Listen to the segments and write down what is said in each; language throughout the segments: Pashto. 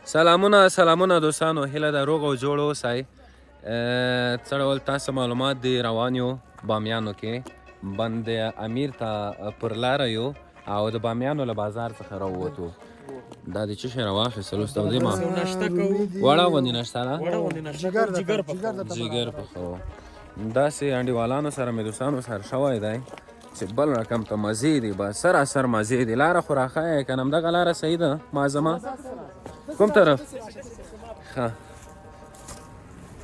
سلامونه دوستانو، هیله ده روغ او جوړ اوسئ. څه ډول تاسو معلومات دي روان یو بامیانو کې بند امیر ته پر لاره یو او د بامیانو له بازار څخه راووتو. دا د څه شی راواخیستل اوس تودې ما وړه غوندې نشته ده جګر پخوو. داسې انډیوالانو سره مې دوستانو سره شوی دی چې بل رقم ته مزې دي، بس سراسر مزې دي. لاره خو راښایه که نه همدغه لاره صحیح ده معظمه کوم طرف؟ ښه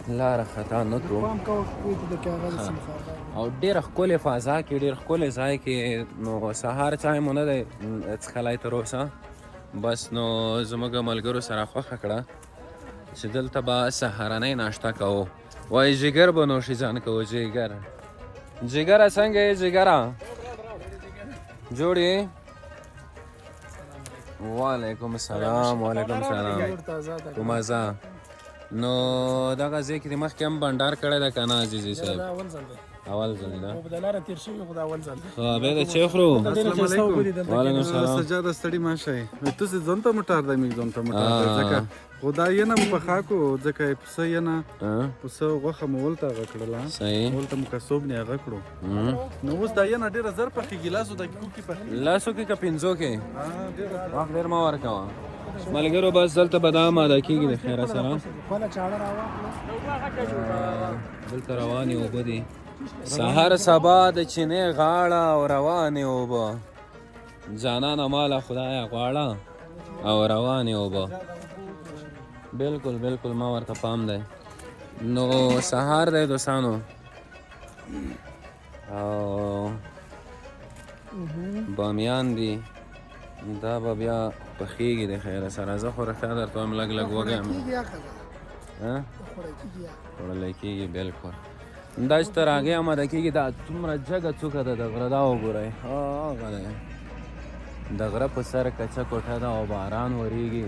لاره خطا نه کړو او ډېره ښکلې فضا کې ډېر ښکلی ځای کې. نو سهار چای مو نه دی څښلی تر اوسه، بس نو زموږ ملګرو سره خوښه کړه چې دلته به سهارنۍ ناشته کوو. وایي جګر به نوشي ځان کوو. جګره څنګه یې جګره؟ جوړ یې؟ وعلیکم السلام. وعلیکم السلام. کومه نو دغه ځای کې د مخکې هم بنډار کړی ده که نه عزیزي صاحب؟ اول ځل ده بیا د چای خورو. وعلیکم السلام. سجاده ستړي مه شئ. تاسې ځان ته موټر دی موږ ځان ته موټر دی ځکه خو دا یې نه مو پخا کړو ځکه یې پسه یې نه پسه غوښه مو ولته هغه کړله ولته مو کسوب نه هغه کړو. نو اوس دا یې نه ډېره زر پخېږي. لاسو دقیقو کې پخېږي. لاسو کې که پنځو کې وخت ډېر مه ورکوه ملګرو. بس دلته به دا آماده کېږي د خیره سره. دلته روانې اوبه دي. سهار سبا د چینې غاړه او روانې اوبه جانانه ماله خدایه غواړه او روانې اوبه. بالکل بالکل ما ورته پام دی. نو سهار دی دوستانو او بامیان دي. دا به بیا پخېږي د خیره سره. زه خو رښتیا درته وایم لږ لږ وږی یم. خوړلی کېږي بالکل. دا چې تر هغې اماده کېږي دا څومره جګه څوکه ده د غره. دا وګورئ هغه دی د غره په سر کچه کوټه ده او باران ورېږي.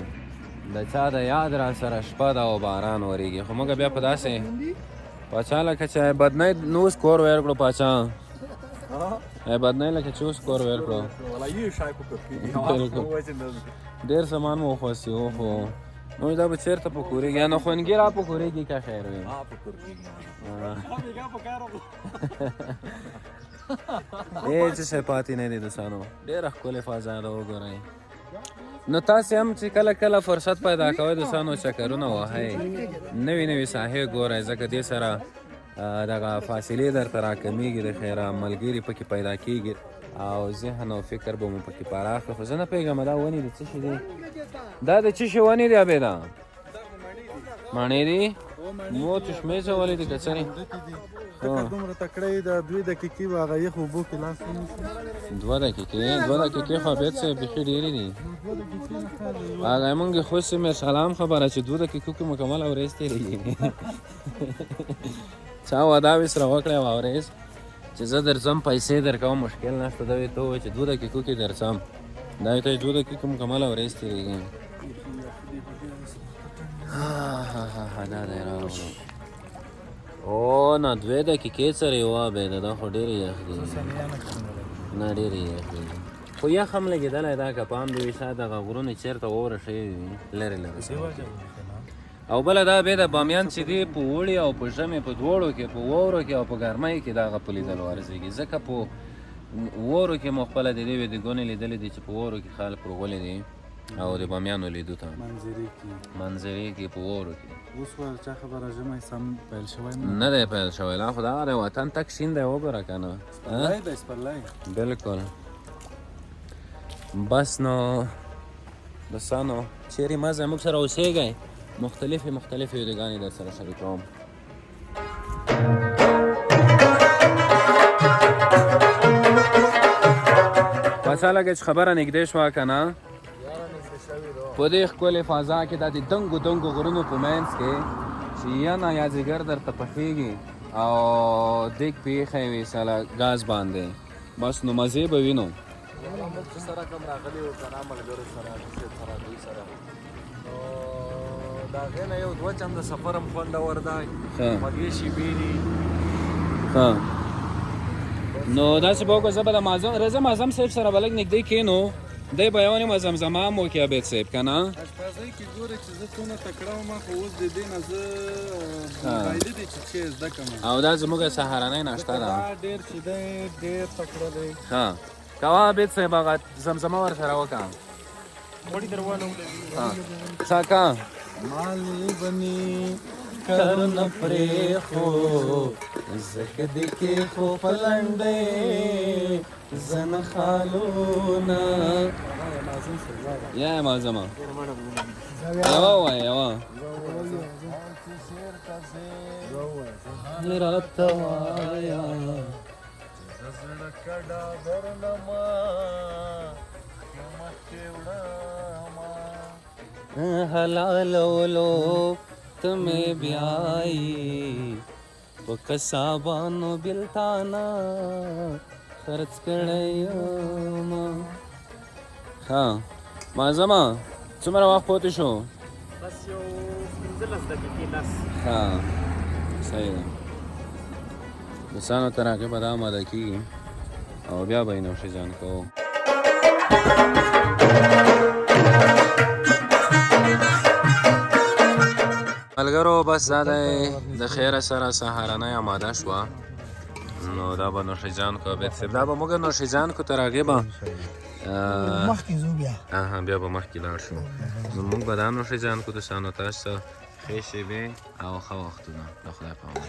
د چا د یاد را سره شپه ده او باران ورېږي. خو موږ بیا په داسې پاچا لکه چې بدنۍ نو اوس کور ویل کړو. پاچا بدنۍ لکه چې اوس کور ویل کړو. ډېر سامان مو وخوستي خو نو دا به چېرته پکورېږي یا نخونګي را پکورېږي که خیر وي. څه شی پاتې نه دی دوستانو. ډېره ښکلې فضا ده وګورئ. نو تاسې هم چې کله کله فرصت پیدا کوئ دوستانو چکرونه وهئ نوې نوې ساحې ګورئ ځکه دې سره دغه فاصلې درته راکمیږي د خیره. ملګري پکې پیدا کېږي او ذهن او فکر به مو پکې پراخ کړي. خو زه نه پوهېږم دا ونې د څه شي دي؟ دا د څه شي ونې دي عبیده؟ مڼې دي؟ مو چشمې څولې دي که څرې؟ ځکه دومره تکړه یې د 2 دقیقې به هغه یخ اوبو کې لاس ونیسي. 2 دقیقې خو عبید صاحب بیخي ډېرې دي. هغه مونږ خوش مې سلام خبره چې 2 دقیقو کې مکمل اورېز تېرېږي. چا وعده وې سره وکړی وه اورېز چې زه درځم پیسې درکوم مشکل نشته. دا ته ووایي چې 2 دقیقو کې درځم. دا ته 2 دقیقې مکمل اورېز تېرېږي. دا دی راوړو. او نه 2 دقیقې سره یې وابېده. دا خو ډېرې یخ دي. نه ډېرې یخ دي خو یخ هم لګېدلی. دا که پام دې وي شاید دغه غرونه چېرته واوره شوي وي لرې لرې. او بله دا بیا د بامیان چې دی په اوړي او په ژمي په دواړو کې په واورو کې او په ګرمۍ کې دغه په لیدلو ارزېږي. ځکه په واورو کې مو خپله د دې ویډیوګانې لیدلې دي چې په واورو کې خلک ورغلي دي او د بامیانو لیدو ته منظرې کې په واورو کې. اوس ویل چا خبره ژمی سم پیل شوی نه دی پیل شوی لا. خو دغه د وطن تک شین دی وګوره که نه. سپرلی دی سپرلی بالکل. بس نو دوستانو چیرې مه زموږ سره اوسېږئ. مختلفې ویډیوګانې در سره شریکوم. پاچا لږه چې خبره نږدې شوه که نه په دې ښکلې فضا کې دا د دنګو دنګو غرونو په منځ کې چې ینه یا ځیګر درته پخېږي او دیګ پې ایښی وي سله ګاز باندې. بس نو مزې به وینو. موږ چې سره کم راغلي وو که نه ملګرو سره دوی سره د هغې نه یو 2 چنده سفر هم خوندور دی. خوږې شیبې دي. نو داسې به وکړو زه به د رضا معظم صاحب سره به لږ نږدې کښېنو دی به یو نیمه زمزمه هم وکړي عبید صاحب که نه اشپزۍ کې ګوره چې زه څونه تکړه وم خو اوس د دې نه زه موبایلي دی چې چی زده کړم او دا زموږ سهارنۍ ناشته ده دا ډېر چې دی ډېر تکړه دی ښه کوه عبید صاحب هغه زمزمه ورسره وکړه وړي دروانه ښه که مالې بني کارونه پرېښو ځکه دې کېښو په لنډۍ زه نه خالونه یا معظمه یوه ووایه یوه راته وایه زړه کډه درنما مخکې وړما حلالولو ته مې بیایي په قصابانو بېلتانه خرڅ کړی یم ښه معظمه څومره وخت پاتې شو بس یو 15 دقیقې بس ښه صحیح ده دوستانو ته راکې به دا اماده کېږي او بیا به یې نوشي ځان کوو ملګرو بس دا دی د خیره سره سهارنۍ اماده شوه نو دا به نوشیجان کو عبید صاحب دا به موږ نوشیجان کو تر هغې به مخکې ځو بیا بیا به مخکې لاړ شو نو موږ به دا نوشیجان کو دوستانو تاسو ته ښې شېبې او ښه وختونه د خدای په امان